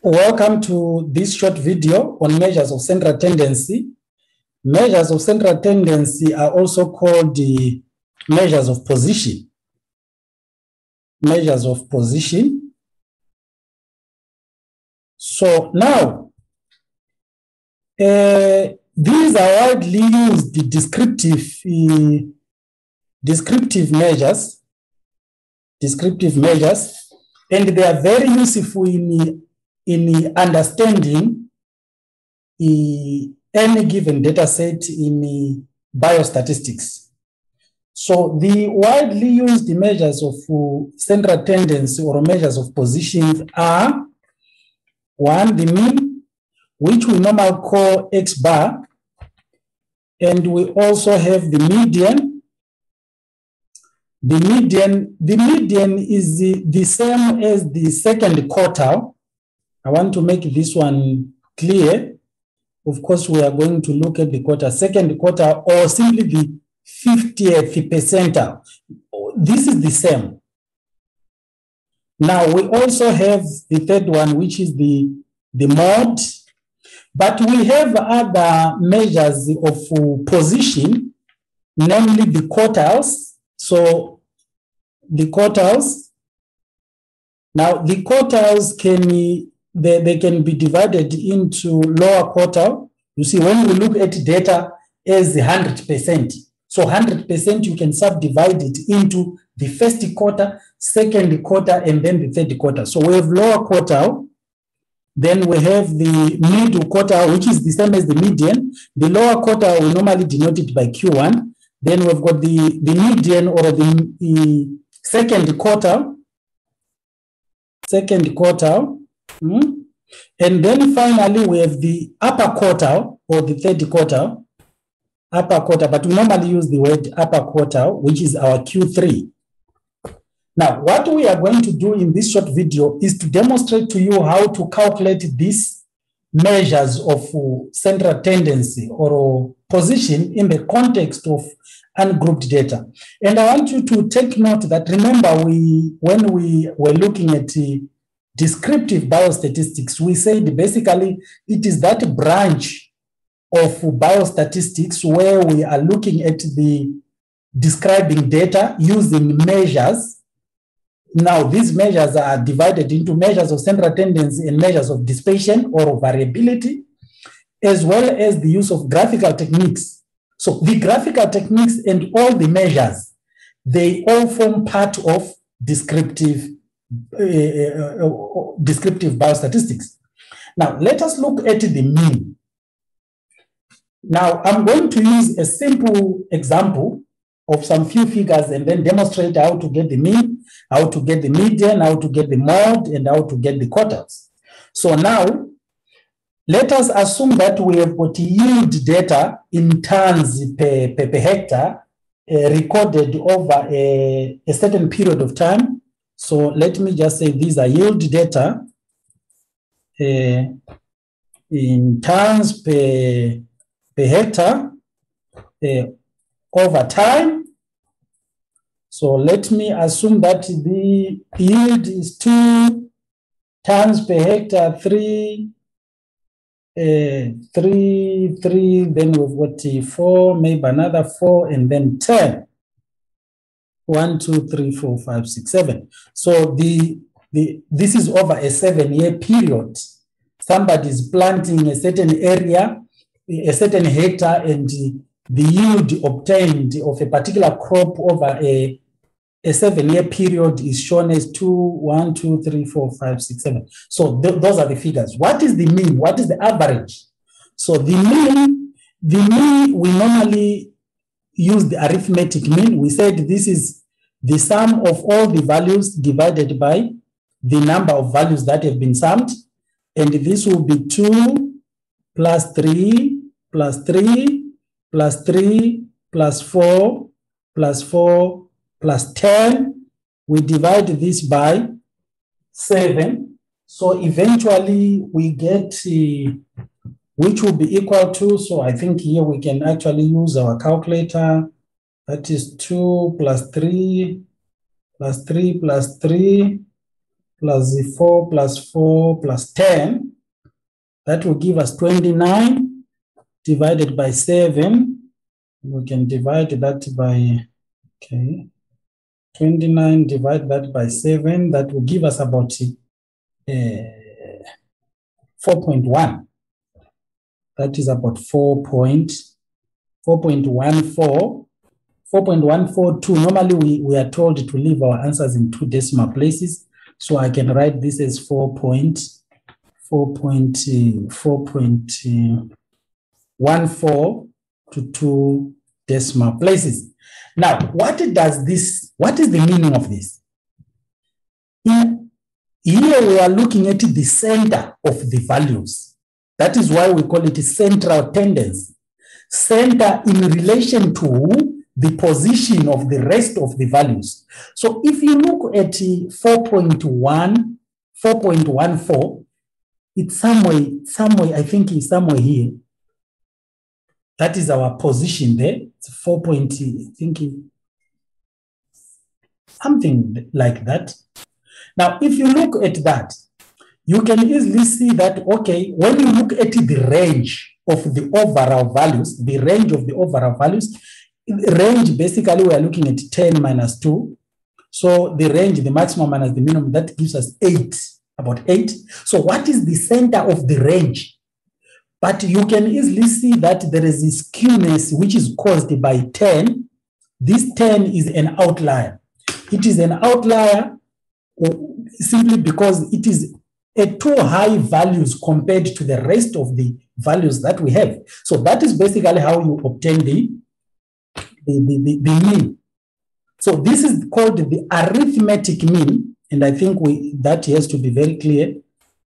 Welcome to this short video on measures of central tendency. Measures of central tendency are also called the measures of position. Measures of position. So now, these are widely used descriptive measures, and they are very useful in understanding any given data set in biostatistics. So the widely used measures of central tendency or measures of positions are: one, the mean, which we normally call X bar, and we also have the median. The median is the same as the second quartile. I want to make this one clear. Of course, we are going to look at the second quartile, or simply the 50th percentile. This is the same. Now, we also have the third one, which is the mode. But we have other measures of position, namely the quartiles. So the quartiles. Now, the quartiles they can be divided into lower quartile. You see, when we look at data as 100%, so 100% you can subdivide it into the first quarter, second quarter, and then the third quarter. So we have lower quartile. Then we have the middle quartile, which is the same as the median. The lower quartile we normally denote it by Q1. Then we've got the median or the second quartile. And then finally, we have the upper quartile or the third quartile, but we normally use the word upper quartile, which is our Q3. Now, what we are going to do in this short video is to demonstrate to you how to calculate these measures of central tendency or position in the context of ungrouped data. And I want you to take note that, remember, when we were looking at descriptive biostatistics, we said basically it is that branch of biostatistics where we are looking at the describing data using measures. Now, these measures are divided into measures of central tendency and measures of dispersion or variability, as well as the use of graphical techniques. So the graphical techniques and all the measures, they all form part of descriptive biostatistics. Now, let us look at the mean. Now, I'm going to use a simple example of some few figures and then demonstrate how to get the mean, how to get the median, how to get the mode, and how to get the quartiles. So now, let us assume that we have got yield data in tons per hectare recorded over a certain period of time. So let me just say these are yield data in tons per hectare over time. So let me assume that the yield is 2 tons per hectare, 3, then we've got 4, maybe another 4, and then 10. 1, 2, 3, 4, 5, 6, 7. So this is over a 7-year period. Somebody is planting a certain area, a certain hectare, and the yield obtained of a particular crop over a 7-year period is shown as 1, 2, 3, 4, 5, 6, 7. So those are the figures. What is the mean? What is the average? So the mean, we normally use the arithmetic mean. We said this is the sum of all the values divided by the number of values that have been summed. And this will be 2 plus 3 plus 3 plus 3 plus 4 plus 4 plus 10. We divide this by 7. So eventually we get which will be equal to, so I think here we can actually use our calculator. That is 2 plus 3 plus 3 plus 3 plus 4 plus 4 plus 10. That will give us 29 divided by 7. We can divide that by, okay, 29 divide that by 7. That will give us about 4.1. That is about 4.142. Normally, we are told to leave our answers in 2 decimal places. So I can write this as 4.14 to 2 decimal places. Now, what is the meaning of this? Here we are looking at the center of the values. That is why we call it central tendency. Center in relation to the position of the rest of the values. So if you look at 4.14, it's somewhere, I think it's somewhere here. That is our position there. It's 4. I think something like that. Now, if you look at that, you can easily see that, okay, when you look at the range of the overall values, range, basically, we are looking at 10 minus 2. So the range, the maximum minus the minimum, that gives us 8, about 8. So what is the center of the range? But you can easily see that there is a skewness which is caused by 10. This 10 is an outlier. It is an outlier simply because it is at too high values compared to the rest of the values that we have. So that is basically how you obtain the mean. So this is called the arithmetic mean, and I think that has to be very clear.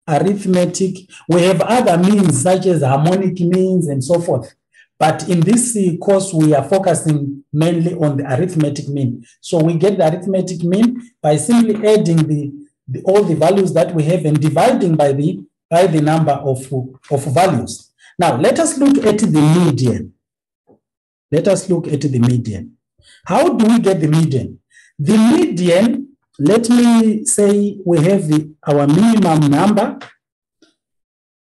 Arithmetic. We have other means such as harmonic means and so forth. But in this course, we are focusing mainly on the arithmetic mean. So we get the arithmetic mean by simply adding all the values that we have and dividing by the number of values. Now, let us look at the median. How do we get the median? The median, let me say we have our minimum number,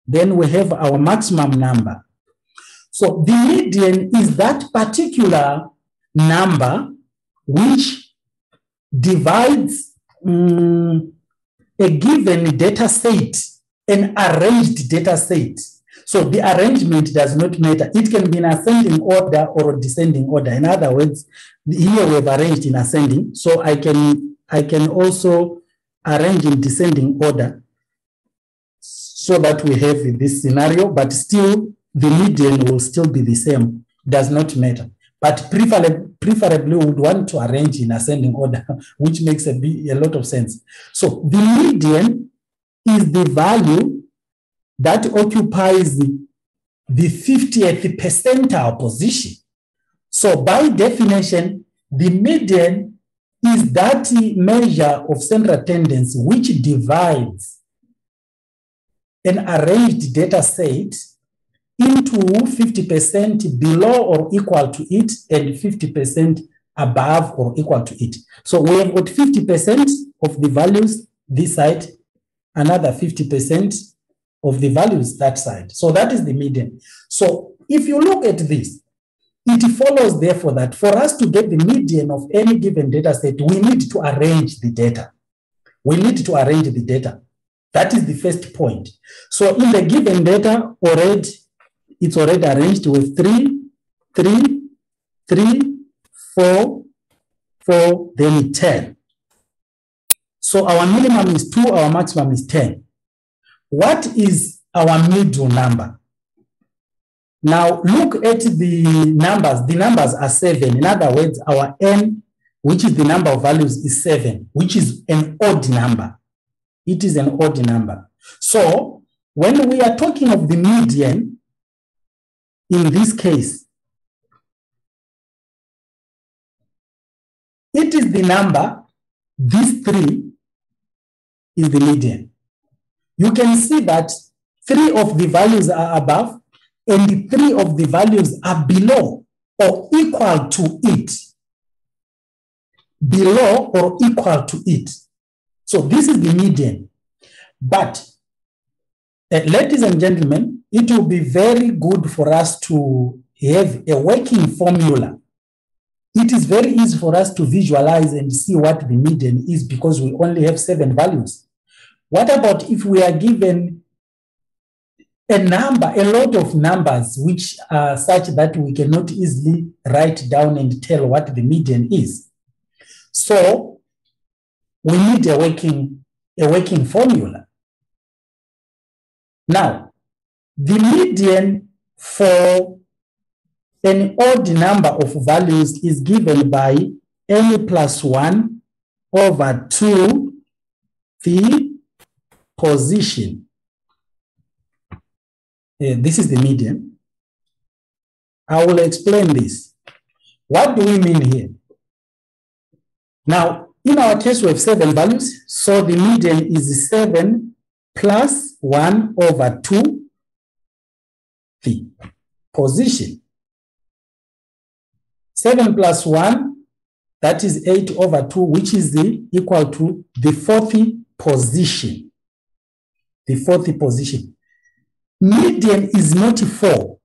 then we have our maximum number. So the median is that particular number which divides a given data set, an arranged data set. So the arrangement does not matter. It can be in ascending order or descending order. In other words, here we have arranged in ascending. So I can also arrange in descending order so that we have this scenario, but still the median will still be the same. Does not matter. But preferably we would want to arrange in ascending order, which makes a lot of sense. So the median is the value that occupies the 50th percentile position. So by definition, the median is that measure of central tendency which divides an arranged data set into 50% below or equal to it and 50% above or equal to it. So we have got 50% of the values this side, another 50% of the values that side. So that is the median. So if you look at this, it follows therefore that for us to get the median of any given data set, we need to arrange the data. That is the first point. So in the given data, it's already arranged with 3, 3, 3, 4, 4, then 10. So our minimum is 2, our maximum is 10. What is our middle number? Now look at the numbers. The numbers are 7. In other words, our n, which is the number of values, is 7, which is an odd number. It is an odd number. So when we are talking of the median, in this case, it is the number, this 3 is the median. You can see that 3 of the values are above and 3 of the values are below or equal to it. Below or equal to it. So this is the median. But ladies and gentlemen, it will be very good for us to have a working formula. It is very easy for us to visualize and see what the median is because we only have 7 values. What about if we are given a number, a lot of numbers, which are such that we cannot easily write down and tell what the median is? So we need a working formula. Now, the median for an odd number of values is given by n plus 1 over 2 the position. This is the median. I will explain this. What do we mean here? Now, in our case, we have 7 values. So the median is 7 plus 1 over 2 the position. 7 plus 1, that is 8 over 2, which is equal to the 4th position. The 4th position. Median is not 4.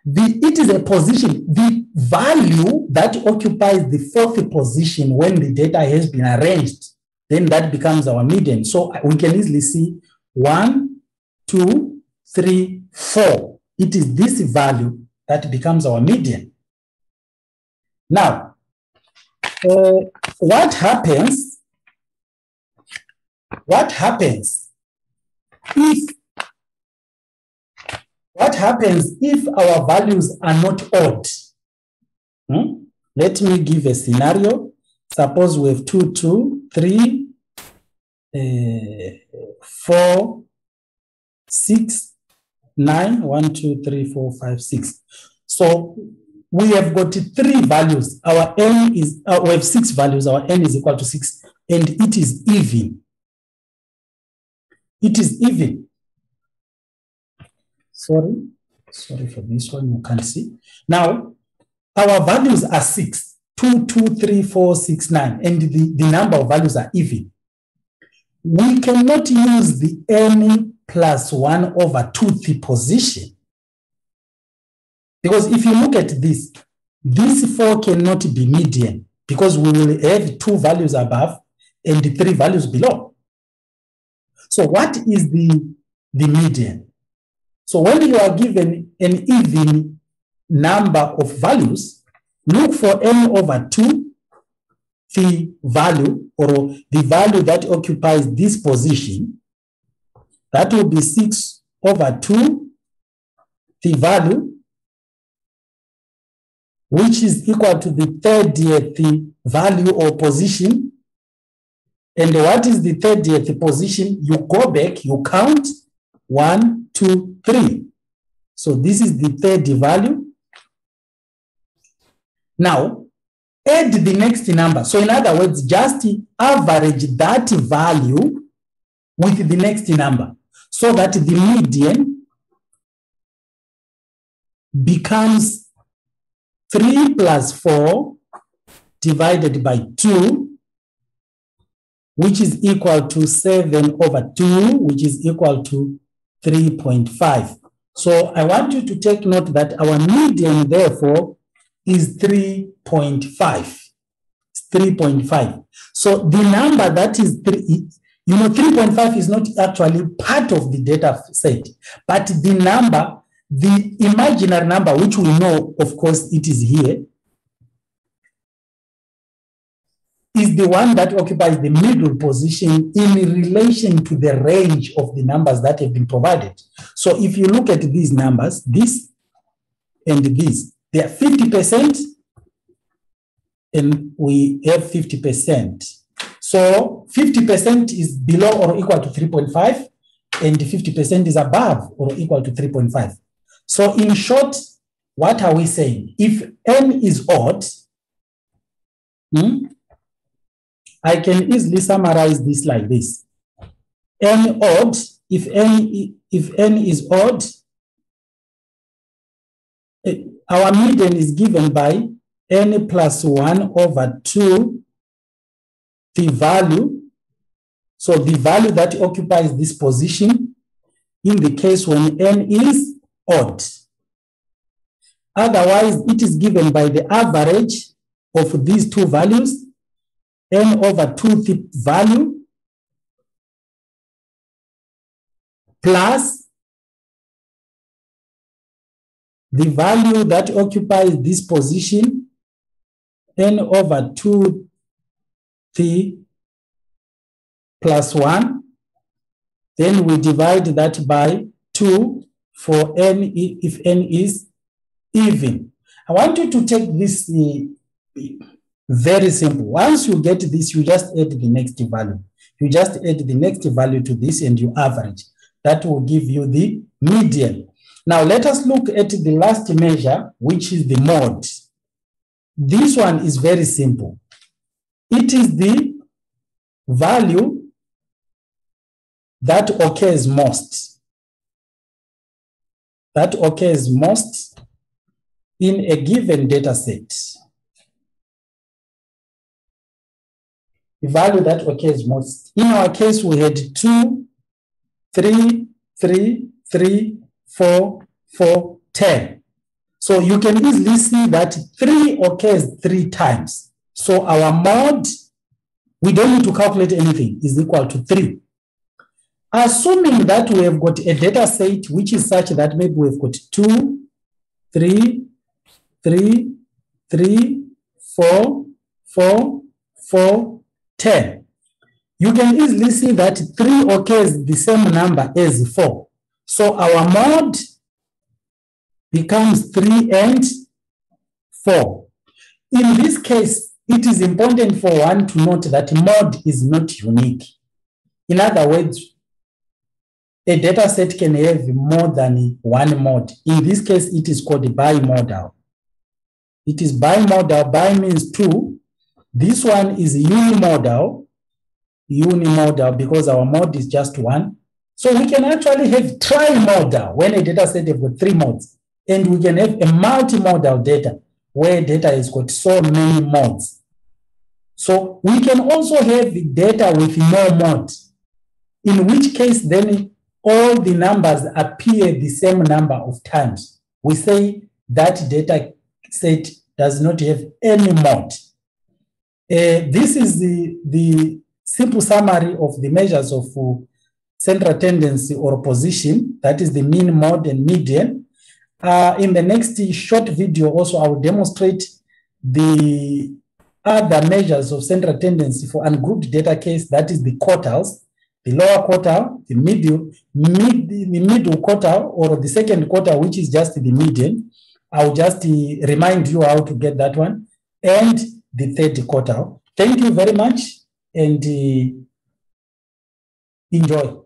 It is a position. The value that occupies the 4th position when the data has been arranged, then that becomes our median. So we can easily see 1, 2, 3, 4. It is this value that becomes our median. Now, what happens if our values are not odd? Let me give a scenario. Suppose we have 2, 2, 3, 4, 6, 9, 1, 2, 3, 4, 5, 6. So we have got 3 values. Our n is, we have 6 values. Our n is equal to 6, and it is even. It is even. Sorry for this one, you can't see. Now, our values are 6, 2, 2, 3, 4, 6, 9, and the number of values are even. We cannot use the n plus 1 over 2th position. Because if you look at this 4 cannot be median because we will have 2 values above and 3 values below. So what is the median? So when you are given an even number of values, look for n over 2, the value or the value that occupies this position. That will be 6 over 2, the value, which is equal to the 30th value or position. And what is the 30th position? You go back, you count 1, 2, 3. So this is the 3rd value. Now, add the next number. So in other words, just average that value with the next number so that the median becomes 3 plus 4 divided by 2, which is equal to 7 over 2, which is equal to 3.5. So I want you to take note that our median, therefore, is 3.5. It's 3.5. So the number that is 3, 3.5 is not actually part of the data set, but the number, the imaginary number, which we know, of course, it is here, is the one that occupies the middle position in relation to the range of the numbers that have been provided. So if you look at these numbers, this and this, they are 50%, and we have 50%. So 50% is below or equal to 3.5, and 50% is above or equal to 3.5. So in short, what are we saying? If n is odd, I can easily summarize this like this. N odd, if n is odd, our median is given by n plus 1 over 2, the value. So the value that occupies this position in the case when n is odd. Otherwise, it is given by the average of these two values, n over 2th value plus the value that occupies this position, n over 2th plus 1. Then we divide that by 2 for n if n is even. I want you to take this very simple. Once you get this, you just add the next value. You just add the next value to this and you average. That will give you the median. Now let us look at the last measure, which is the mode. This one is very simple. It is the value that occurs most. That occurs most in a given data set. The value that occurs most. In our case, we had 2, 3, 3, 3, 4, 4, 10. So you can easily see that 3 occurs 3 times. So our mode, we don't need to calculate anything, is equal to 3. Assuming that we have got a data set which is such that maybe we've got 2, 3, 3, 3, 4, 4, 4, 10. You can easily see that 3 occurs the same number as 4. So our mode becomes 3 and 4. In this case, it is important for one to note that mode is not unique. In other words, a data set can have more than one mode. In this case, it is called bimodal. It is bimodal. Bi means 2. This one is unimodal. Unimodal because our mode is just 1. So we can actually have trimodal when a data set has got 3 modes. And we can have a multimodal data where data has got so many modes. So we can also have data with no mode, in which case then all the numbers appear the same number of times. We say that data set does not have any mode. This is the simple summary of the measures of central tendency or position, that is the mean, mode, and median. In the next short video also, I will demonstrate the other measures of central tendency for ungrouped data case, that is the quartiles, the lower quartile, the middle quartile, or the second quartile, which is just the median. I'll just remind you how to get that one, and the third quartile. Thank you very much and enjoy.